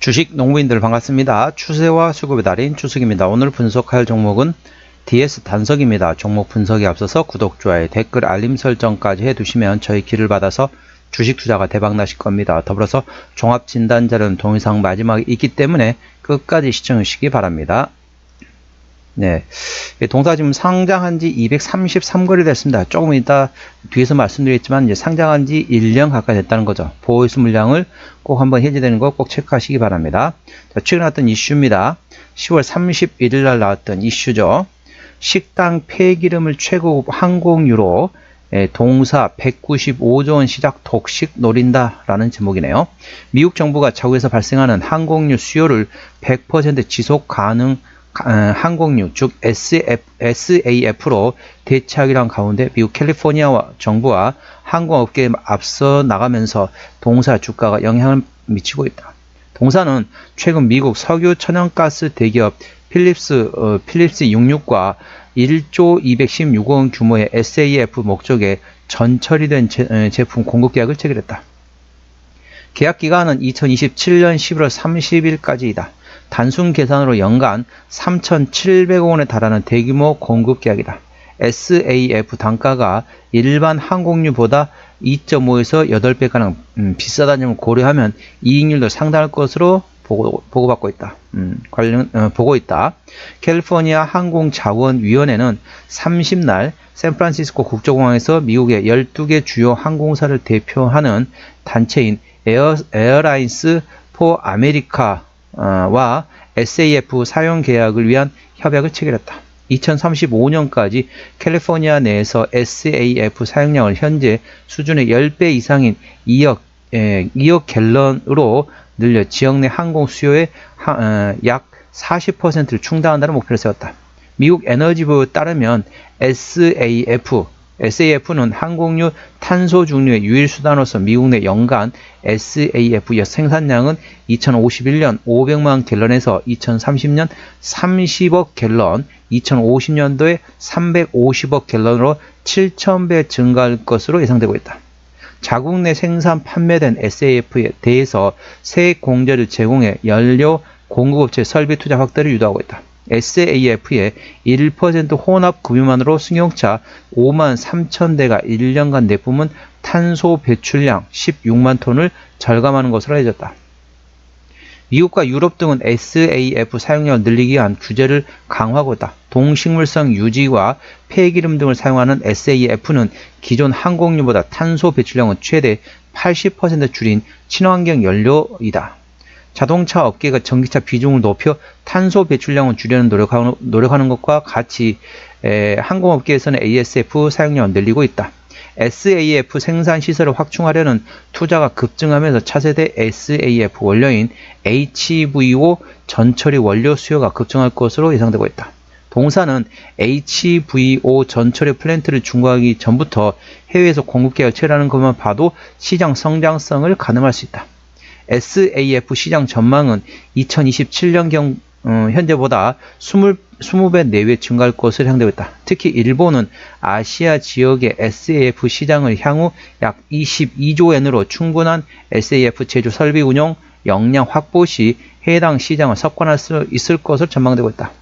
주식 농부인들 반갑습니다. 추세와 수급의 달인 추석입니다. 오늘 분석할 종목은 DS 단석입니다. 종목 분석에 앞서서 구독, 좋아요, 댓글, 알림 설정까지 해두시면 저희 길을 받아서 주식 투자가 대박나실 겁니다. 더불어서 종합진단자료는 동영상 마지막에 있기 때문에 끝까지 시청해 주시기 바랍니다. 네, 동사 지금 상장한 지 233거래 됐습니다. 조금 이따 뒤에서 말씀드리겠지만 이제 상장한 지 1년 가까이 됐다는 거죠. 보호수 물량을 꼭 한번 해제되는 거 꼭 체크하시기 바랍니다. 자, 최근에 나왔던 이슈입니다. 10월 31일 날 나왔던 이슈죠. 식당 폐기름을 최고급 항공유로 동사 195조 원 시작 독식 노린다라는 제목이네요. 미국 정부가 자국에서 발생하는 항공유 수요를 100% 지속 가능 항공유 즉 SAF로 대체하기로 가운데 미국 캘리포니아 정부와 항공업계에 앞서 나가면서 동사 주가가 영향을 미치고 있다. 동사는 최근 미국 석유 천연가스 대기업 필립스 66과 1조 216억 원 규모의 SAF 목적에 전처리된 제품 공급 계약을 체결했다. 계약 기간은 2027년 11월 30일까지이다. 단순 계산으로 연간 3,700억 원에 달하는 대규모 공급 계약이다. SAF 단가가 일반 항공유보다 2.5에서 8배가량 비싸다는 점을 고려하면 이익률도 상당할 것으로 보고 있다. 캘리포니아 항공자원위원회는 30날 샌프란시스코 국제공항에서 미국의 12개 주요 항공사를 대표하는 단체인 에어라인스 포 아메리카와 SAF 사용 계약을 위한 협약을 체결했다. 2035년까지 캘리포니아 내에서 SAF 사용량을 현재 수준의 10배 이상인 2억 갤런으로 늘려 지역 내 항공 수요의 약 40%를 충당한다는 목표를 세웠다. 미국 에너지부에 따르면 SAF는 항공유 탄소 중류의 유일 수단으로서 미국 내 연간 SAF 생산량은 2051년 500만 갤런에서 2030년 30억 갤런, 2050년도에 350억 갤런으로 7,000배 증가할 것으로 예상되고 있다. 자국 내 생산 판매된 SAF에 대해서 세액 공제를 제공해 연료 공급업체 설비 투자 확대를 유도하고 있다. SAF의 1% 혼합 급유만으로 승용차 5만 3천 대가 1년간 내뿜은 탄소 배출량 16만 톤을 절감하는 것으로 알려졌다. 미국과 유럽 등은 SAF 사용량을 늘리기 위한 규제를 강화하고 있다. 동식물성 유지와 폐기름 등을 사용하는 SAF는 기존 항공유보다 탄소 배출량은 최대 80% 줄인 친환경 연료이다. 자동차 업계가 전기차 비중을 높여 탄소 배출량을 줄이려는 노력하는 것과 같이 항공업계에서는 ASF 사용량을 늘리고 있다. SAF 생산 시설을 확충하려는 투자가 급증하면서 차세대 SAF 원료인 HVO 전처리 원료 수요가 급증할 것으로 예상되고 있다. 동사는 HVO 전처리 플랜트를 준공하기 전부터 해외에서 공급 계약을 체결하는 것만 봐도 시장 성장성을 가늠할 수 있다. SAF 시장 전망은 2027년 현재보다 20배 내외 증가할 것으로 예상되고 있다. 특히 일본은 아시아 지역의 SAF 시장을 향후 약 22조 엔으로 충분한 SAF 제조 설비 운영 역량 확보 시 해당 시장을 석권할 수 있을 것으로 전망되고 있다.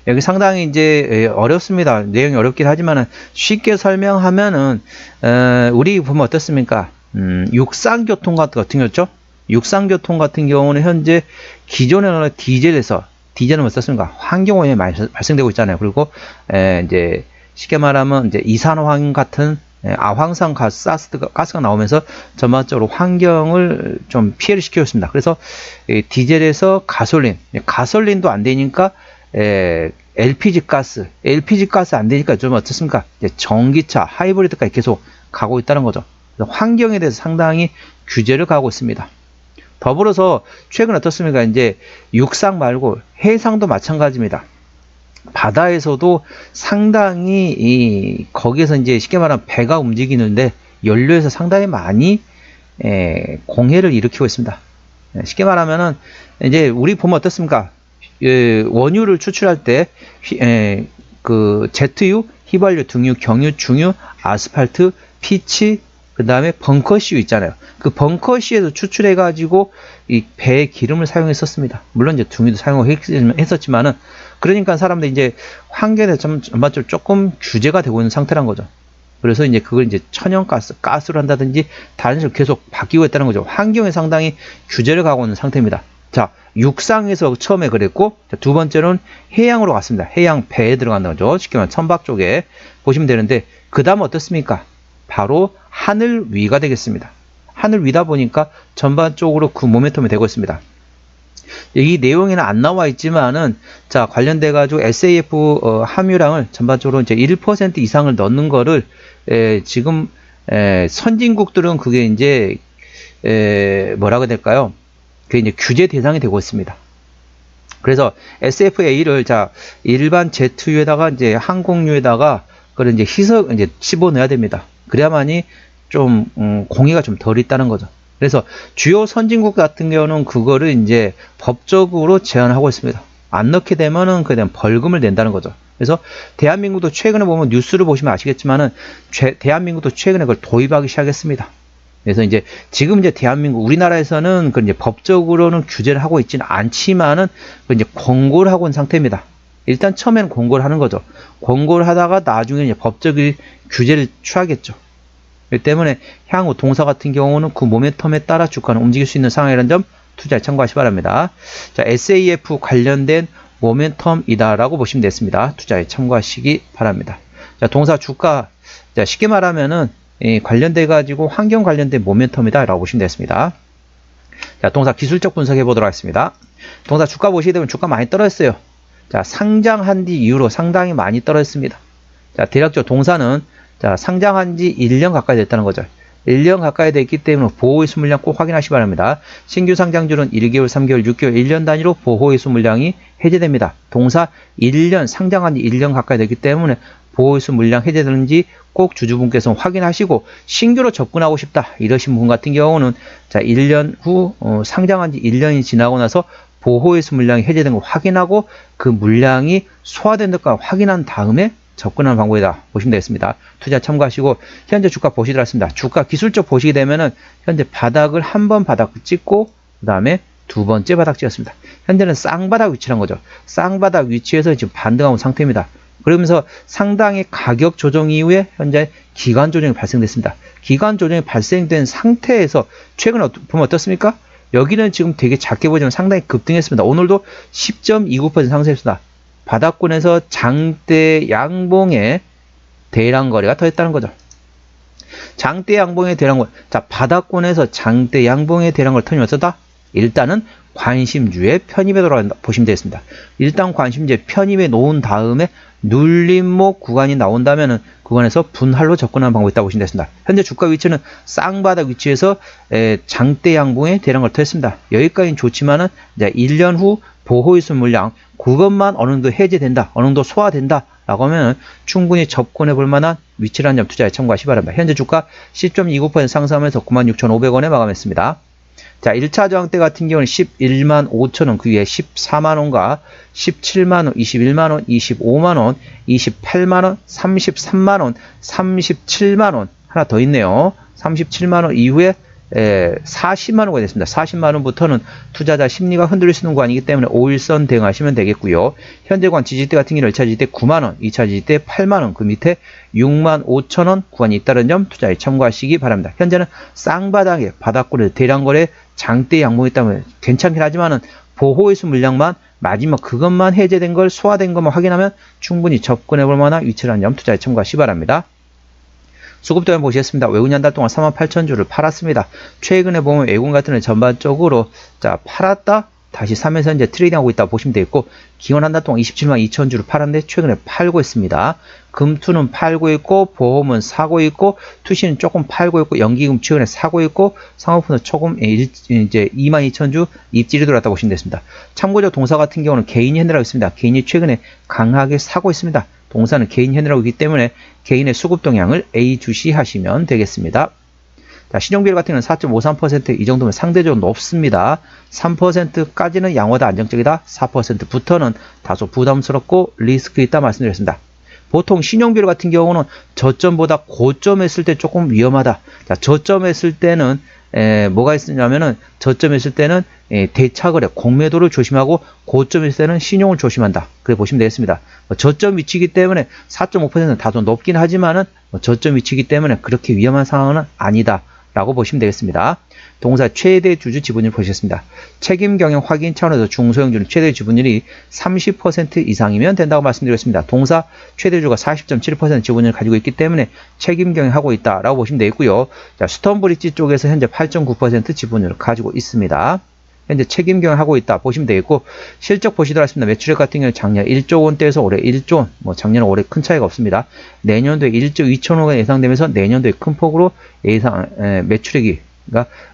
여기 상당히 이제 어렵습니다. 내용이 어렵긴 하지만 쉽게 설명하면은 우리 보면 어떻습니까? 육상교통 같은 거죠. 육상교통 같은 경우는 현재 기존에는 디젤은 어떻습니까? 환경오염이 많이 발생되고 있잖아요. 그리고 이제 쉽게 말하면 이제 이산화황 같은 아황산 가스가 나오면서 전반적으로 환경을 좀 피해를 시키고 있습니다. 그래서 디젤에서 가솔린도 안 되니까 LPG 가스 안 되니까 좀 어떻습니까? 이제 전기차, 하이브리드까지 계속 가고 있다는 거죠. 환경에 대해서 상당히 규제를 가하고 있습니다. 더불어서 최근 어떻습니까? 이제 육상 말고 해상도 마찬가지입니다. 바다에서도 상당히 거기에서 이제 쉽게 말하면 배가 움직이는데 연료에서 상당히 많이 공해를 일으키고 있습니다. 쉽게 말하면은 이제 우리 보면 어떻습니까? 원유를 추출할 때 그 제트유, 휘발유, 등유, 경유, 중유, 아스팔트, 피치, 그 다음에 벙커슈 있잖아요. 그 벙커슈에서 추출해가지고 이 배의 기름을 사용했었습니다. 물론 이제 둥이도 사용했었지만은, 그러니까 사람들이 이제 환경에 전반적으로 조금 규제가 되고 있는 상태란 거죠. 그래서 이제 그걸 이제 천연가스, 가스로 한다든지 다른 식으로 계속 바뀌고 있다는 거죠. 환경에 상당히 규제를 가고 있는 상태입니다. 자, 육상에서 처음에 그랬고, 자, 두 번째는 해양으로 갔습니다. 해양 배에 들어간다는 거죠. 쉽게 말하면 선박 쪽에 보시면 되는데, 그 다음 어떻습니까? 바로 하늘 위가 되겠습니다. 하늘 위다 보니까 전반적으로 그 모멘텀이 되고 있습니다. 이 내용에는 안 나와 있지만은, 자, 관련돼 가지고 SAF 함유량을 전반적으로 이제 1% 이상을 넣는 거를 지금 선진국들은 그게 이제 뭐라고 해야 될까요? 그게 이제 규제 대상이 되고 있습니다. 그래서 SFA를 자 일반 제트유에다가 이제 항공유에다가 그걸 이제 희석 이제 집어넣어야 됩니다. 그래야만이 좀 공해가 좀 덜 있다는 거죠. 그래서 주요 선진국 같은 경우는 그거를 이제 법적으로 제한하고 있습니다. 안 넣게 되면은 그냥 벌금을 낸다는 거죠. 그래서 대한민국도 최근에 보면 뉴스를 보시면 아시겠지만은 대한민국도 최근에 그걸 도입하기 시작했습니다. 그래서 이제 지금 이제 대한민국 우리나라에서는 그 이제 법적으로는 규제를 하고 있지는 않지만은 그 이제 권고를 하고 있는 상태입니다. 일단 처음에는 권고를 하는 거죠. 권고를 하다가 나중에 이제 법적인 규제를 취하겠죠. 그렇기 때문에 향후 동사 같은 경우는 그 모멘텀에 따라 주가는 움직일 수 있는 상황이라는 점 투자에 참고하시기 바랍니다. 자, SAF 관련된 모멘텀이다라고 보시면 됐습니다. 투자에 참고하시기 바랍니다. 자, 동사 주가, 자, 쉽게 말하면은 관련돼 가지고 환경 관련된 모멘텀이다라고 보시면 됐습니다. 자, 동사 기술적 분석해 보도록 하겠습니다. 동사 주가 보시게 되면 주가 많이 떨어졌어요. 자, 상장한 뒤 이후로 상당히 많이 떨어졌습니다. 자, 대략적으로 동사는 자, 상장한 지 1년 가까이 됐다는 거죠. 1년 가까이 됐기 때문에 보호의수 물량 꼭 확인하시기 바랍니다. 신규 상장주는 1개월, 3개월, 6개월, 1년 단위로 보호의수 물량이 해제됩니다. 동사 1년, 상장한 지 1년 가까이 됐기 때문에 보호의수 물량 해제되는지 꼭 주주분께서 확인하시고, 신규로 접근하고 싶다 이러신 분 같은 경우는 자, 1년 후 상장한 지 1년이 지나고 나서 보호의수 물량이 해제된 거 확인하고 그 물량이 소화된 것과 확인한 다음에 접근하는 방법이다 보시면 되겠습니다. 투자 참고하시고, 현재 주가 보시도록 하겠습니다. 주가 기술적 보시게 되면은 현재 바닥을 한 번 바닥 찍고 그 다음에 두 번째 바닥 찍었습니다. 현재는 쌍바닥 위치란 거죠. 쌍바닥 위치에서 지금 반등하고 상태입니다. 그러면서 상당히 가격 조정 이후에 현재 기간 조정이 발생됐습니다. 기간 조정이 발생된 상태에서 최근에 보면 어떻습니까? 여기는 지금 되게 작게 보지만 상당히 급등했습니다. 오늘도 10.29% 상승했습니다. 바닥권에서 장대 양봉의 대량 거래가 더했다는 거죠. 장대 양봉의 대량 거래. 자, 바닥권에서 장대 양봉의 대량 거래 터지면서다. 일단은 관심주에 편입에 돌아간다 보시면 되겠습니다. 일단 관심주에 편입에 놓은 다음에 눌림목 구간이 나온다면은 구간에서 분할로 접근하는 방법이 있다고 보시면 되겠습니다. 현재 주가 위치는 쌍바닥 위치에서 장대 양봉의 대량 거래 터졌습니다. 여기까지는 좋지만은 이제 1년 후 보호의수 물량 그것만 어느 정도 해제된다, 어느 정도 소화된다 라고 하면 충분히 접근해 볼 만한 위치라는 점 투자에 참고하시기 바랍니다. 현재 주가 10.29% 상승하면서 96,500원에 마감했습니다. 자, 1차 저항 때 같은 경우는 11만 5천원, 그 위에 14만원과 17만원, 21만원, 25만원, 28만원, 33만원, 37만원, 하나 더 있네요. 37만원 이후에 40만원가 됐습니다. 40만원부터는 투자자 심리가 흔들릴 수 있는 구간이기 때문에 5일선 대응하시면 되겠고요. 현재관 지지대 같은 경우는 1차 지지대 9만원, 2차 지지대 8만원, 그 밑에 6만 5천원 구간이 있다는 점 투자에 참고하시기 바랍니다. 현재는 쌍바닥에 바닥권에 대량거래 장대 양봉이 있다면 괜찮긴 하지만은 보호의수 물량만 마지막 그것만 해제된 걸 소화된 것만 확인하면 충분히 접근해 볼 만한 위치라는 점 투자에 참고하시기 바랍니다. 수급도 한번 보시겠습니다. 외국인 한 달 동안 48,000주를 팔았습니다. 최근에 보면 외국인 같은 경우는 전반적으로 자 팔았다 다시 사면서 이제 트레이딩하고 있다 보시면 되겠고, 기원 한 달 동안 27만 2천주를 팔았는데 최근에 팔고 있습니다. 금투는 팔고 있고, 보험은 사고 있고, 투시는 조금 팔고 있고, 연기금 최근에 사고 있고, 상호분은 조금 이제 2만 2천주 입질이 들어왔다 보시면 되겠습니다. 참고적 동사 같은 경우는 개인이 핸들하고 있습니다. 개인이 최근에 강하게 사고 있습니다. 동사는 개인 핸들하고 있기 때문에 개인의 수급 동향을 A 주시하시면 되겠습니다. 자, 신용비율 같은 경우는 4.53%, 이 정도면 상대적으로 높습니다. 3%까지는 양호하다 안정적이다. 4%부터는 다소 부담스럽고 리스크 있다 말씀드렸습니다. 보통 신용비율 같은 경우는 저점보다 고점에 있을 때 조금 위험하다. 자, 저점에 있을 때는 뭐가 있냐면은 저점에 있을 때는 대차거래, 공매도를 조심하고 고점에 있을 때는 신용을 조심한다. 그래 보시면 되겠습니다. 저점 위치이기 때문에 4.5%는 다소 높긴 하지만은 저점 위치이기 때문에 그렇게 위험한 상황은 아니다. 라고 보시면 되겠습니다. 동사 최대 주주 지분율 보시겠습니다. 책임 경영 확인 차원에서 중소형주는 최대 지분율이 30% 이상이면 된다고 말씀드렸습니다. 동사 최대주가 40.7% 지분율을 가지고 있기 때문에 책임 경영하고 있다라고 보시면 되겠고요. 자, 스톤브릿지 쪽에서 현재 8.9% 지분율을 가지고 있습니다. 현재 책임 경영하고 있다 보시면 되겠고, 실적 보시도록 하겠습니다. 매출액 같은 경우는 작년 1조 원대에서 올해 1조 원, 작년은 올해 큰 차이가 없습니다. 내년도에 1조 2천억 원 예상되면서 내년도에 큰 폭으로 매출액이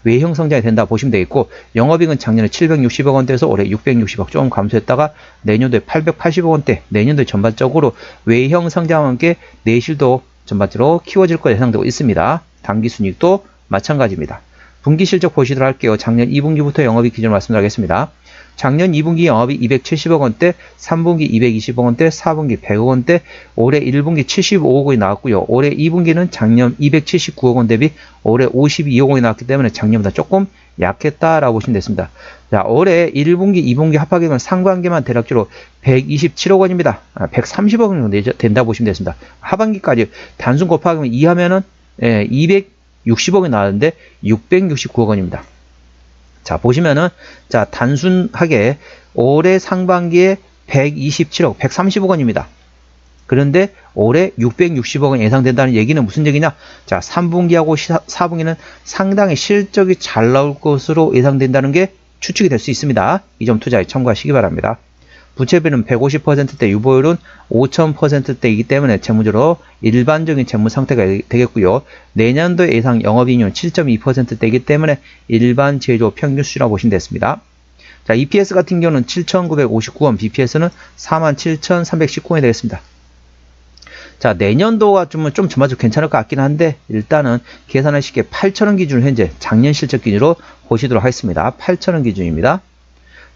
외형 성장이 된다 보시면 되겠고, 영업이익은 작년에 760억 원대에서 올해 660억 조금 감소했다가 내년도에 880억 원대, 내년도에 전반적으로 외형 성장과 함께 내실도 전반적으로 키워질 것 예상되고 있습니다. 당기순이익도 마찬가지입니다. 분기 실적 보시도록 할게요. 작년 2분기부터 영업이익 기준으로 말씀드리겠습니다. 작년 2분기 영업이익 270억 원대, 3분기 220억 원대, 4분기 100억 원대, 올해 1분기 75억 원이 나왔고요. 올해 2분기는 작년 279억 원 대비 올해 52억 원이 나왔기 때문에 작년보다 조금 약했다라고 보시면 됐습니다. 자, 올해 1분기, 2분기 합하기면 상반기만 대략적으로 127억 원입니다. 130억 원 정도 된다 보시면 됐습니다. 하반기까지 단순 곱하기면 2 하면은 260억이 나왔는데 669억 원입니다. 자, 보시면은, 자, 단순하게 올해 상반기에 127억, 130억 원입니다. 그런데 올해 660억 원 예상된다는 얘기는 무슨 얘기냐? 자, 3분기하고 4분기는 상당히 실적이 잘 나올 것으로 예상된다는 게 추측이 될 수 있습니다. 이 점 투자에 참고하시기 바랍니다. 부채비율은 150%대, 유보율은 5000%대이기 때문에 재무적으로 일반적인 재무 상태가 되겠고요. 내년도 예상 영업이익률은 7.2%대이기 때문에 일반 제조 평균 수준이라고 보시면 되겠습니다. 자, EPS 같은 경우는 7,959원, BPS는 47,319원이 되겠습니다. 자, 내년도가 좀 전반적으로 괜찮을 것 같긴 한데, 일단은 계산할 시기에 8,000원 기준으로 현재 작년 실적 기준으로 보시도록 하겠습니다. 8,000원 기준입니다.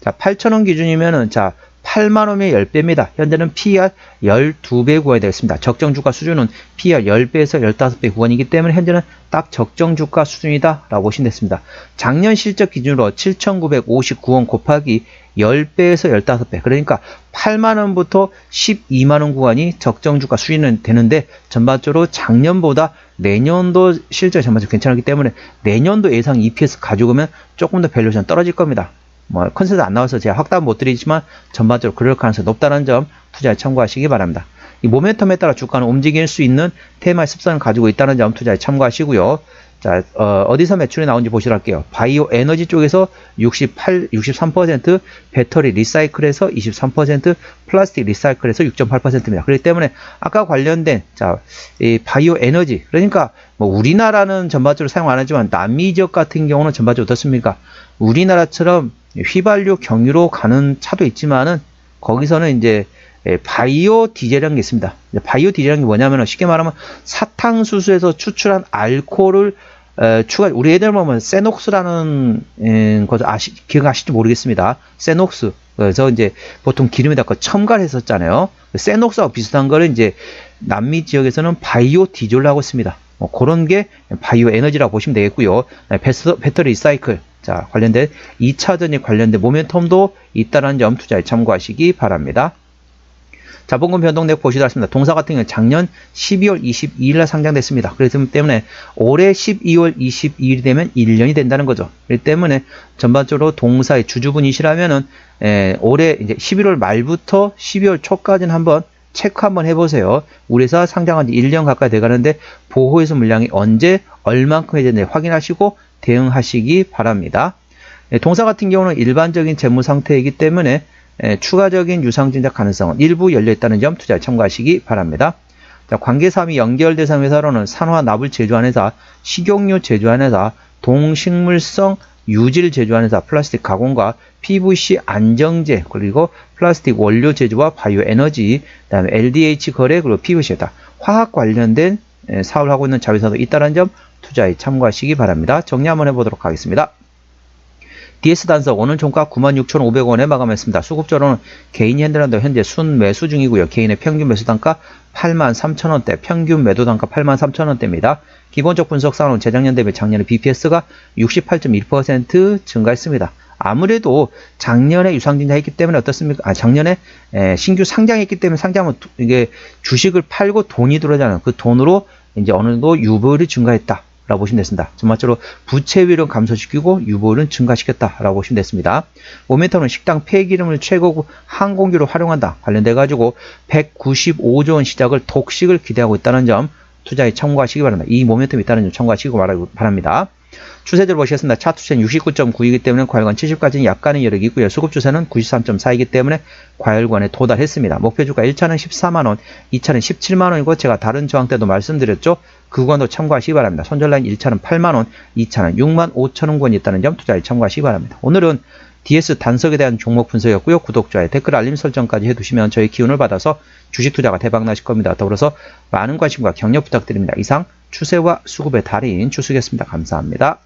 자, 8,000원 기준이면은, 자, 8만원이면 10배입니다. 현재는 PER 12배 구간이 되겠습니다. 적정주가 수준은 PER 10배에서 15배 구간이기 때문에 현재는 딱 적정주가 수준이다 라고 보시면 됐습니다. 작년 실적 기준으로 7,959원 곱하기 10배에서 15배, 그러니까 8만원부터 12만원 구간이 적정주가 수준은 되는데, 전반적으로 작년보다 내년도 실적이 전반적으로 괜찮기 때문에 내년도 예상 EPS 가지고 오면 조금 더 밸류에이션 떨어질 겁니다. 컨셉이 안 나와서 제가 확답은 못 드리지만 전반적으로 그럴 가능성이 높다는 점 투자에 참고하시기 바랍니다. 이 모멘텀에 따라 주가는 움직일 수 있는 테마의 습성을 가지고 있다는 점 투자에 참고하시고요. 자, 어디서 매출이 나온지 보시도록 할게요. 바이오 에너지 쪽에서 63%, 배터리 리사이클에서 23%, 플라스틱 리사이클에서 6.8%입니다. 그렇기 때문에 아까 관련된, 자, 이 바이오 에너지, 그러니까 우리나라는 전반적으로 사용 안 하지만 남미 지역 같은 경우는 전반적으로 어떻습니까? 우리나라처럼 휘발유 경유로 가는 차도 있지만은 거기서는 이제 바이오 디젤이라는 게 있습니다. 바이오 디젤이라는 게 뭐냐면 쉽게 말하면 사탕수수에서 추출한 알코올을 우리 애들 보면 세녹스라는 것을 기억하실지 모르겠습니다. 세녹스. 그래서 이제 보통 기름에다 첨가를 했었잖아요. 세녹스하고 비슷한 거를 이제 남미 지역에서는 바이오 디젤로 하고 있습니다. 그런 게 바이오 에너지라고 보시면 되겠고요. 배터리 리사이클. 자, 관련된 2차전에 관련된 모멘텀도 있다는 점 투자에 참고하시기 바랍니다. 자본금 변동액 보시도록 하겠습니다. 동사 같은 경우는 작년 12월 22일에 상장됐습니다. 그렇기 때문에 올해 12월 22일이 되면 1년이 된다는 거죠. 그렇기 때문에 전반적으로 동사의 주주분이시라면은 올해 이제 11월 말부터 12월 초까지는 한번 체크 한번 해보세요. 우리 회사 상장한 지 1년 가까이 돼가는데 보호해서 물량이 언제 얼만큼 해야 되는지 확인하시고 대응하시기 바랍니다. 동사 같은 경우는 일반적인 재무 상태이기 때문에 추가적인 유상증자 가능성은 일부 열려있다는 점 투자에 참고하시기 바랍니다. 자, 관계사업이 연결 대상 회사로는 산화 납을 제조하는 회사, 식용유 제조하는 회사, 동식물성 유질 제조하는 회사, 플라스틱 가공과 PVC 안정제, 그리고 플라스틱 원료 제조와 바이오 에너지, 그다음에 LDH 거래, 그리고 PVC다. 화학 관련된 사업을 하고 있는 자회사도 있다는 점 투자에 참고하시기 바랍니다. 정리 한번 해보도록 하겠습니다. DS 단석 오늘 종가 96,500원에 마감했습니다. 수급적으로는 개인이 핸들한다 현재 순매수 중이고요. 개인의 평균 매수 단가 83,000원대, 평균 매도 단가 83,000원대입니다. 기본적 분석상으로는 재작년 대비 작년에 BPS가 68.1% 증가했습니다. 아무래도 작년에 유상증자했기 때문에 어떻습니까? 작년에 신규 상장했기 때문에 상장하면 이게 주식을 팔고 돈이 들어오잖아요. 그 돈으로 이제 어느 정도 유보율이 증가했다. 라고 보시면 됐습니다. 전반적으로 부채비율은 감소시키고 유보율은 증가시켰다라고 보시면 됐습니다. 모멘텀은 식당 폐기름을 최고 항공기로 활용한다. 관련돼 가지고 195조 원 시작을 독식을 기대하고 있다는 점 투자에 참고하시기 바랍니다. 이 모멘텀이 있다는 점 참고하시기 바랍니다. 추세들 보시겠습니다. 차트 추세는 69.9이기 때문에 과열관 70까지는 약간의 여력이 있고요. 수급 추세는 93.4이기 때문에 과열관에 도달했습니다. 목표주가 1차는 14만원, 2차는 17만원이고 제가 다른 저항 때도 말씀드렸죠. 그 구간도 참고하시기 바랍니다. 손절라인 1차는 8만원, 2차는 6만 5천원권이 있다는 점 투자에 참고하시기 바랍니다. 오늘은 DS 단석에 대한 종목 분석이었고요. 구독, 좋아요, 댓글, 알림 설정까지 해두시면 저희 기운을 받아서 주식 투자가 대박나실 겁니다. 더불어서 많은 관심과 격려 부탁드립니다. 이상 추세와 수급의 달인 추수겠습니다. 감사합니다.